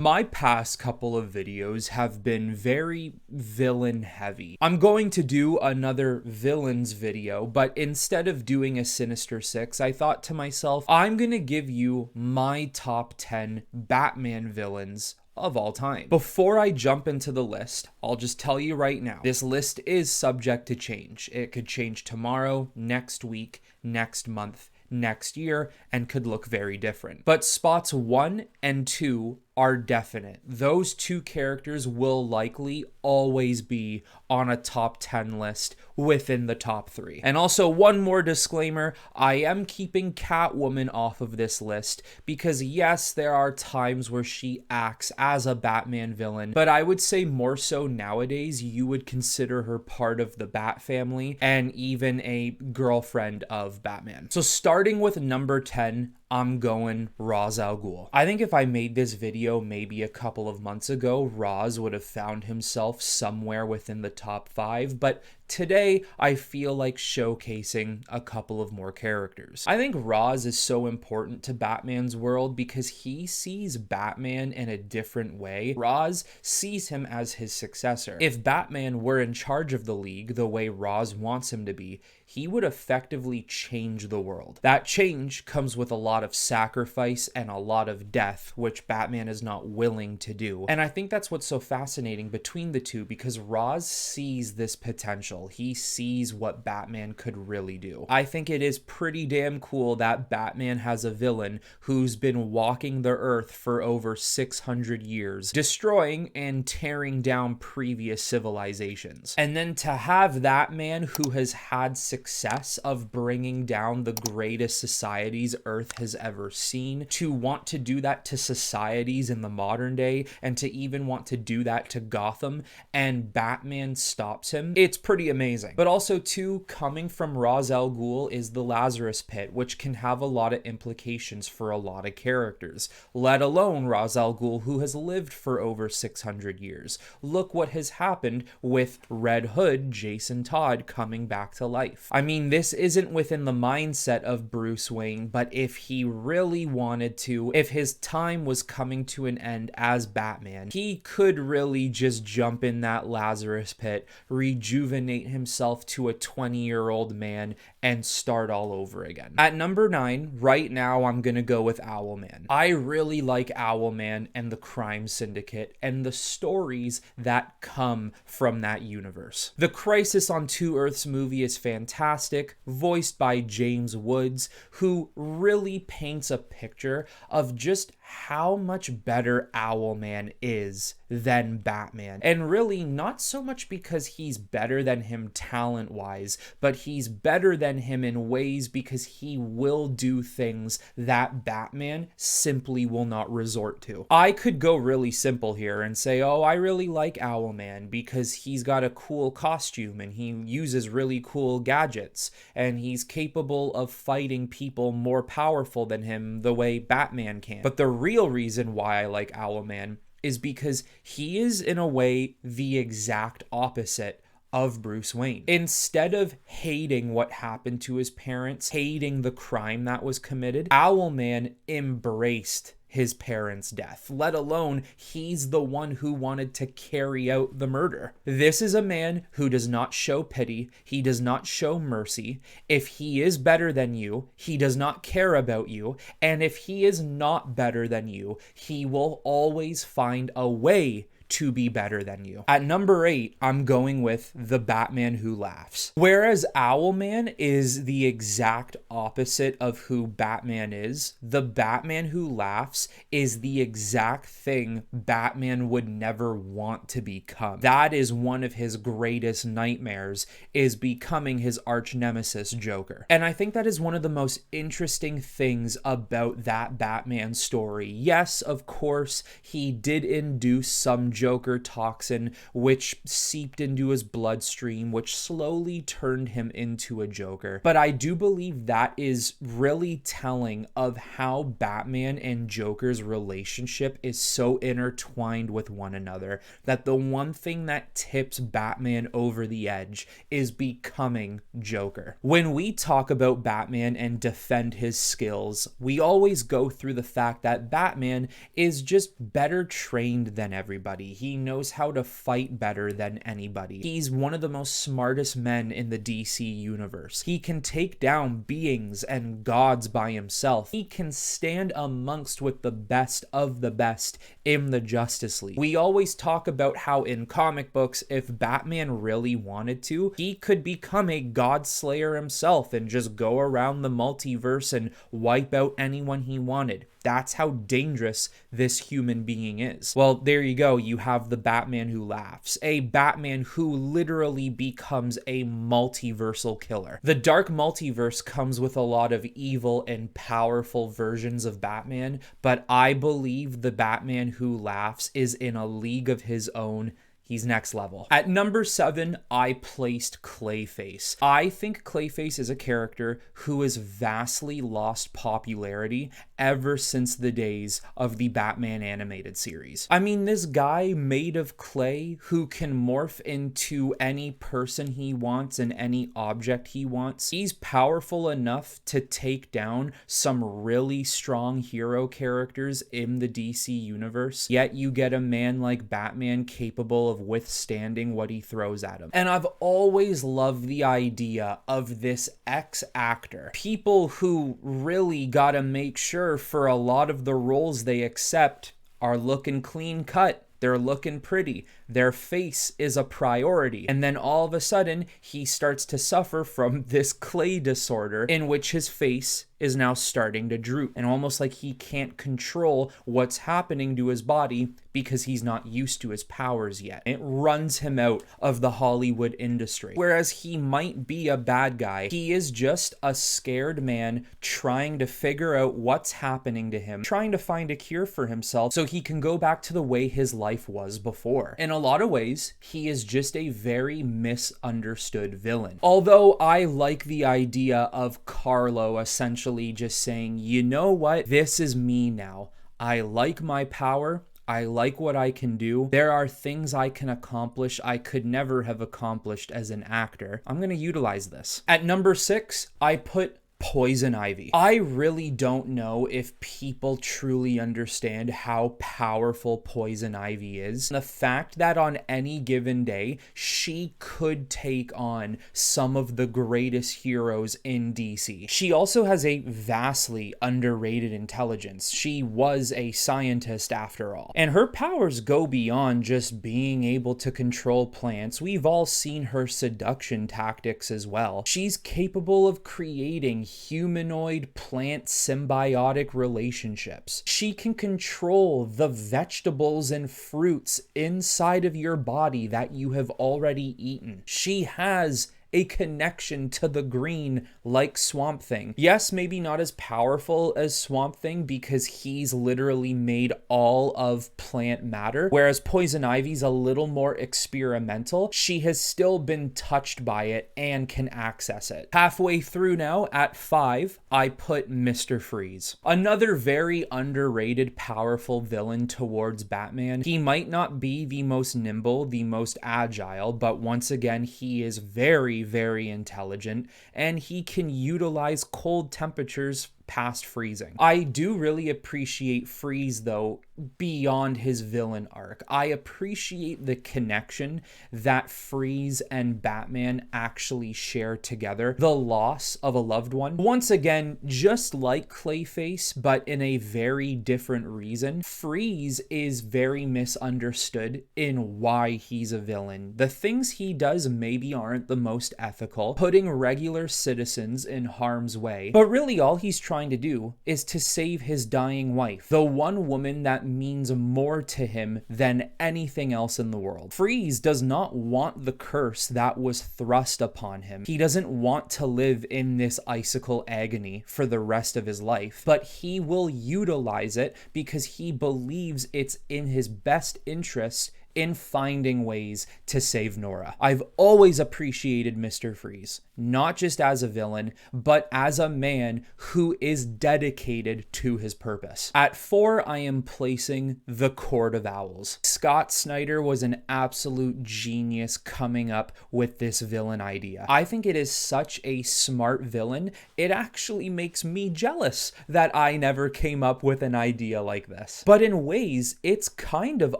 My past couple of videos have been very villain heavy. I'm going to do another villains video, but instead of doing a Sinister Six, I thought to myself, I'm gonna give you my top 10 Batman villains of all time. Before I jump into the list, I'll just tell you right now, this list is subject to change. It could change tomorrow, next week, next month, next year, and could look very different. But spots 1 and 2 are definite. Those two characters will likely always be on a top 10 list within the top 3. And also, one more disclaimer, I am keeping Catwoman off of this list because yes, there are times where she acts as a Batman villain, but I would say more so nowadays you would consider her part of the Bat family and even a girlfriend of Batman. So starting with number 10, I'm going Ra's al Ghul. I think if I made this video maybe a couple of months ago, Ra's would have found himself somewhere within the top 5, but today I feel like showcasing a couple of more characters. I think Ra's is so important to Batman's world because he sees Batman in a different way. Ra's sees him as his successor. If Batman were in charge of the League the way Ra's wants him to be, he would effectively change the world. That change comes with a lot of sacrifice and a lot of death, which Batman is not willing to do. And I think that's what's so fascinating between the two, because Ra's sees this potential. He sees what Batman could really do. I think it is pretty damn cool that Batman has a villain who's been walking the earth for over 600 years, destroying and tearing down previous civilizations. And then to have that man who has had success of bringing down the greatest societies Earth has ever seen, to want to do that to societies in the modern day, and to even want to do that to Gotham, and Batman stops him, it's pretty amazing. But also too, coming from Ra's al Ghul is the Lazarus Pit, which can have a lot of implications for a lot of characters, let alone Ra's al Ghul, who has lived for over 600 years. Look what has happened with Red Hood, Jason Todd, coming back to life. I mean, this isn't within the mindset of Bruce Wayne, but if he really wanted to, if his time was coming to an end as Batman, he could really just jump in that Lazarus Pit, rejuvenate himself to a 20-year-old man, and start all over again. At number 9, right now, I'm gonna go with Owlman. I really like Owlman and the Crime Syndicate and the stories that come from that universe. The Crisis on Two Earths movie is fantastic, voiced by James Woods, who really paints a picture of just how much better Owlman is than Batman. And really, not so much because he's better than him talent-wise, but he's better than him in ways because he will do things that Batman simply will not resort to. I could go really simple here and say, oh, I really like Owlman because he's got a cool costume and he uses really cool gadgets and he's capable of fighting people more powerful than him the way Batman can. But the real reason why I like Owlman is because he is, in a way, the exact opposite of Bruce Wayne. Instead of hating what happened to his parents, hating the crime that was committed, Owlman embraced his parents' death, let alone he's the one who wanted to carry out the murder. This is a man who does not show pity, he does not show mercy. If he is better than you, he does not care about you, and if he is not better than you, he will always find a way to be better than you. At number 8, I'm going with the Batman Who Laughs. Whereas Owlman is the exact opposite of who Batman is, the Batman Who Laughs is the exact thing Batman would never want to become. That is one of his greatest nightmares, is becoming his arch nemesis Joker. And I think that is one of the most interesting things about that Batman story. Yes, of course, he did induce some Joker toxin, which seeped into his bloodstream, which slowly turned him into a Joker. But I do believe that is really telling of how Batman and Joker's relationship is so intertwined with one another, that the one thing that tips Batman over the edge is becoming Joker. When we talk about Batman and defend his skills, we always go through the fact that Batman is just better trained than everybody. He knows how to fight better than anybody. He's one of the most smartest men in the DC universe. He can take down beings and gods by himself. He can stand amongst with the best of the best in the Justice League. We always talk about how in comic books, if Batman really wanted to, he could become a god slayer himself and just go around the multiverse and wipe out anyone he wanted. That's how dangerous this human being is. Well, there you go. You have the Batman who laughs. A Batman who literally becomes a multiversal killer. The dark multiverse comes with a lot of evil and powerful versions of Batman, but I believe the Batman who laughs is in a league of his own. He's next level. At number 7, I placed Clayface. I think Clayface is a character who has vastly lost popularity ever since the days of the Batman animated series. I mean, this guy made of clay who can morph into any person he wants and any object he wants. He's powerful enough to take down some really strong hero characters in the DC universe, yet you get a man like Batman capable of withstanding what he throws at him. And I've always loved the idea of this ex-actor. People who really gotta make sure for a lot of the roles they accept are looking clean cut. They're looking pretty. Their face is a priority. And then all of a sudden, he starts to suffer from this clay disorder in which his face is now starting to droop, and almost like he can't control what's happening to his body because he's not used to his powers yet. It runs him out of the Hollywood industry. Whereas he might be a bad guy, he is just a scared man trying to figure out what's happening to him, trying to find a cure for himself so he can go back to the way his life was before. In a lot of ways, he is just a very misunderstood villain. Although I like the idea of Carlo essentially just saying, you know what, this is me now. I like my power. I like what I can do. There are things I can accomplish I could never have accomplished as an actor. I'm going to utilize this. At number 6, I put Poison Ivy. I really don't know if people truly understand how powerful Poison Ivy is. The fact that on any given day, she could take on some of the greatest heroes in DC. She also has a vastly underrated intelligence. She was a scientist after all. And her powers go beyond just being able to control plants. We've all seen her seduction tactics as well. She's capable of creating humanoid plant symbiotic relationships. She can control the vegetables and fruits inside of your body that you have already eaten. She has a connection to the green like Swamp Thing. Yes, maybe not as powerful as Swamp Thing because he's literally made all of plant matter, whereas Poison Ivy's a little more experimental. She has still been touched by it and can access it. Halfway through now, at 5, I put Mr. Freeze. Another very underrated, powerful villain towards Batman. He might not be the most nimble, the most agile, but once again, he is very intelligent, and he can utilize cold temperatures past freezing. I do really appreciate Freeze, though, beyond his villain arc. I appreciate the connection that Freeze and Batman actually share together. The loss of a loved one. Once again, just like Clayface, but in a very different reason, Freeze is very misunderstood in why he's a villain. The things he does maybe aren't the most ethical, putting regular citizens in harm's way, but really all he's trying to do is to save his dying wife, the one woman that means more to him than anything else in the world. Freeze does not want the curse that was thrust upon him. He doesn't want to live in this icicle agony for the rest of his life, but he will utilize it because he believes it's in his best interest in finding ways to save Nora. I've always appreciated Mr. Freeze, not just as a villain, but as a man who is dedicated to his purpose. At 4, I am placing the Court of Owls. Scott Snyder was an absolute genius coming up with this villain idea. I think it is such a smart villain, it actually makes me jealous that I never came up with an idea like this. But in ways, it's kind of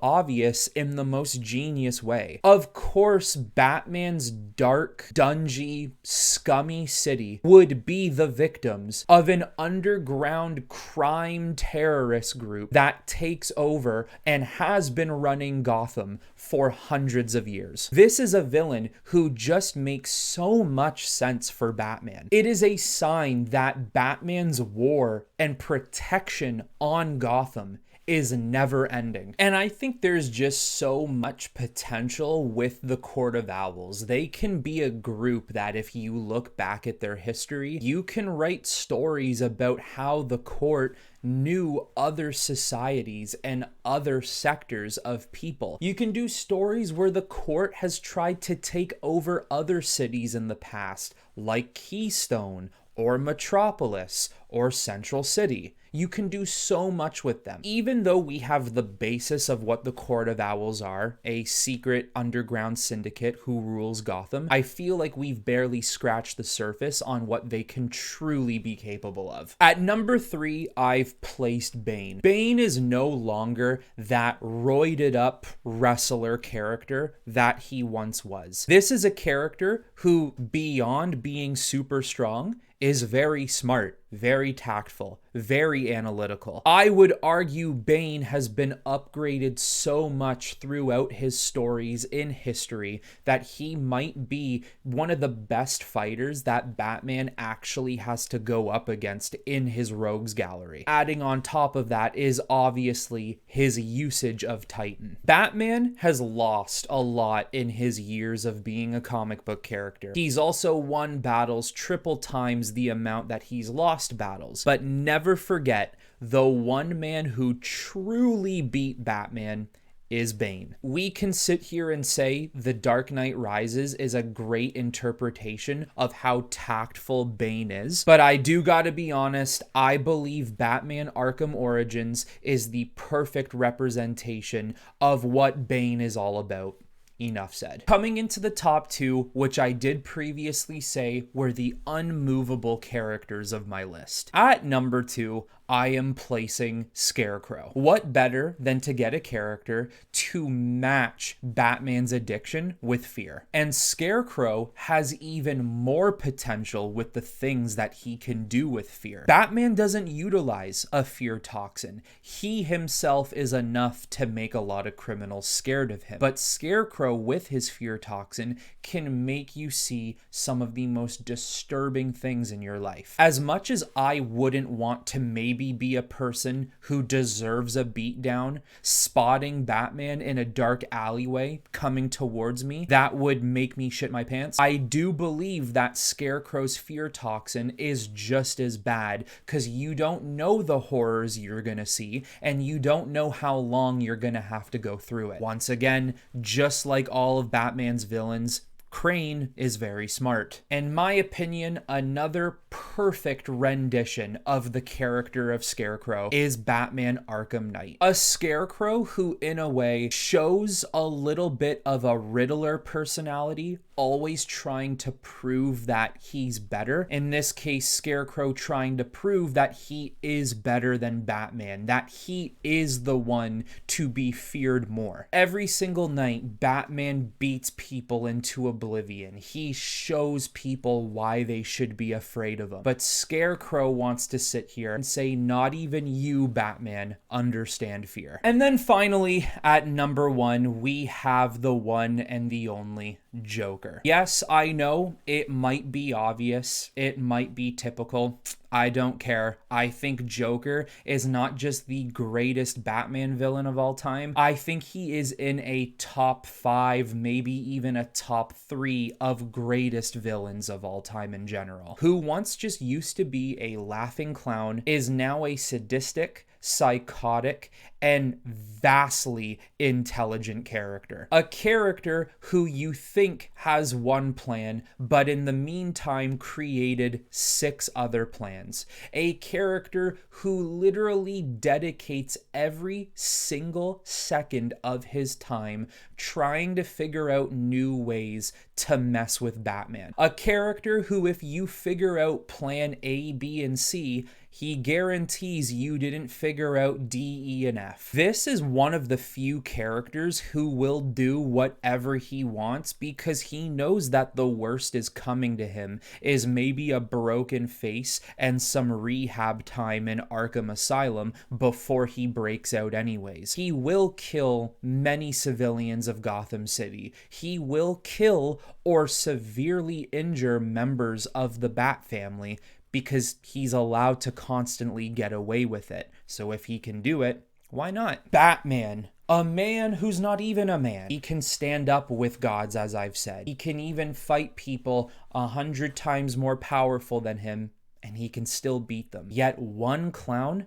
obvious in the most genius way. Of course, Batman's dark, dungy, scummy city would be the victims of an underground crime terrorist group that takes over and has been running Gotham for hundreds of years. This is a villain who just makes so much sense for Batman. It is a sign that Batman's war and protection on Gotham is never ending. And I think there's just so much potential with the Court of Owls. They can be a group that, if you look back at their history, you can write stories about how the court knew other societies and other sectors of people. You can do stories where the court has tried to take over other cities in the past, like Keystone or Metropolis or Central City. You can do so much with them. Even though we have the basis of what the Court of Owls are, a secret underground syndicate who rules Gotham, I feel like we've barely scratched the surface on what they can truly be capable of. At number 3, I've placed Bane. Bane is no longer that roided up wrestler character that he once was. This is a character who, beyond being super strong, is very smart, very tactful, very analytical. I would argue Bane has been upgraded so much throughout his stories in history that he might be one of the best fighters that Batman actually has to go up against in his rogues gallery. Adding on top of that is obviously his usage of Titan. Batman has lost a lot in his years of being a comic book character. He's also won battles triple times the amount that he's lost battles. But never forget, the one man who truly beat Batman is Bane. We can sit here and say The Dark Knight Rises is a great interpretation of how tactful Bane is, but I do gotta be honest, I believe Batman Arkham Origins is the perfect representation of what Bane is all about. Enough said. Coming into the top 2, which I did previously say were the unmovable characters of my list. At number 2, I am placing Scarecrow. What better than to get a character to match Batman's addiction with fear? And Scarecrow has even more potential with the things that he can do with fear. Batman doesn't utilize a fear toxin. He himself is enough to make a lot of criminals scared of him. But Scarecrow, with his fear toxin, can make you see some of the most disturbing things in your life. As much as I wouldn't want to maybe be a person who deserves a beatdown, spotting Batman in a dark alleyway coming towards me, that would make me shit my pants. I do believe that Scarecrow's fear toxin is just as bad, because you don't know the horrors you're gonna see, and you don't know how long you're gonna have to go through it. Once again, just like all of Batman's villains, Crane is very smart. In my opinion, another perfect rendition of the character of Scarecrow is Batman Arkham Knight. A Scarecrow who, in a way, shows a little bit of a Riddler personality, always trying to prove that he's better. In this case, Scarecrow trying to prove that he is better than Batman, that he is the one to be feared more. Every single night, Batman beats people into oblivion. He shows people why they should be afraid of him. But Scarecrow wants to sit here and say, not even you, Batman, understand fear. And then finally, at number 1, we have the one and the only Joker. Yes, I know it might be obvious, it might be typical. I don't care. I think Joker is not just the greatest Batman villain of all time. I think he is in a top 5, maybe even a top 3 of greatest villains of all time in general. Who once just used to be a laughing clown is now a sadistic, psychotic, and vastly intelligent character. A character who you think has one plan, but in the meantime created 6 other plans. A character who literally dedicates every single second of his time trying to figure out new ways to mess with Batman. A character who, if you figure out plan A, B, and C, he guarantees you didn't figure out D, E, and F. This is one of the few characters who will do whatever he wants because he knows that the worst is coming to him is maybe a broken face and some rehab time in Arkham Asylum before he breaks out anyways. He will kill many civilians of Gotham City. He will kill or severely injure members of the Bat family because he's allowed to constantly get away with it. So if he can do it, why not? Batman, a man who's not even a man. He can stand up with gods, as I've said. He can even fight people 100 times more powerful than him, and he can still beat them. Yet one clown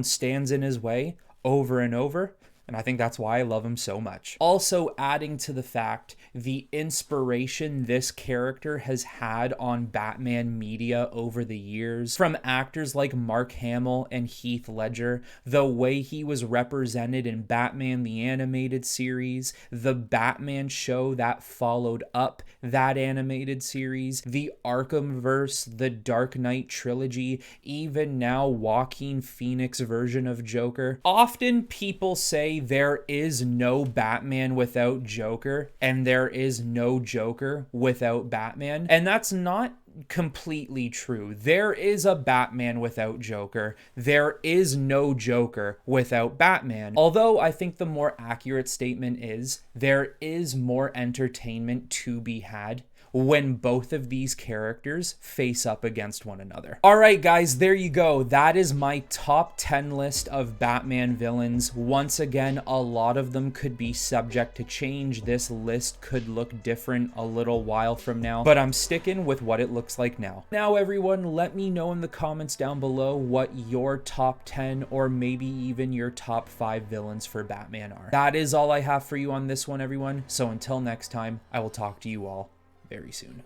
stands in his way over and over, and I think that's why I love him so much. Also adding to the fact, the inspiration this character has had on Batman media over the years, from actors like Mark Hamill and Heath Ledger, the way he was represented in Batman the Animated Series, the Batman show that followed up that animated series, the Arkhamverse, the Dark Knight trilogy, even now Joaquin Phoenix version of Joker. Often people say there is no Batman without Joker, and there is no Joker without Batman. And that's not completely true. There is a Batman without Joker. There is no Joker without Batman. Although I think the more accurate statement is there is more entertainment to be had when both of these characters face up against one another. All right, guys, there you go. That is my top 10 list of Batman villains. Once again, a lot of them could be subject to change. This list could look different a little while from now, but I'm sticking with what it looks like now. Now, everyone, let me know in the comments down below what your top 10 or maybe even your top 5 villains for Batman are. That is all I have for you on this one, everyone. So until next time, I will talk to you all very soon.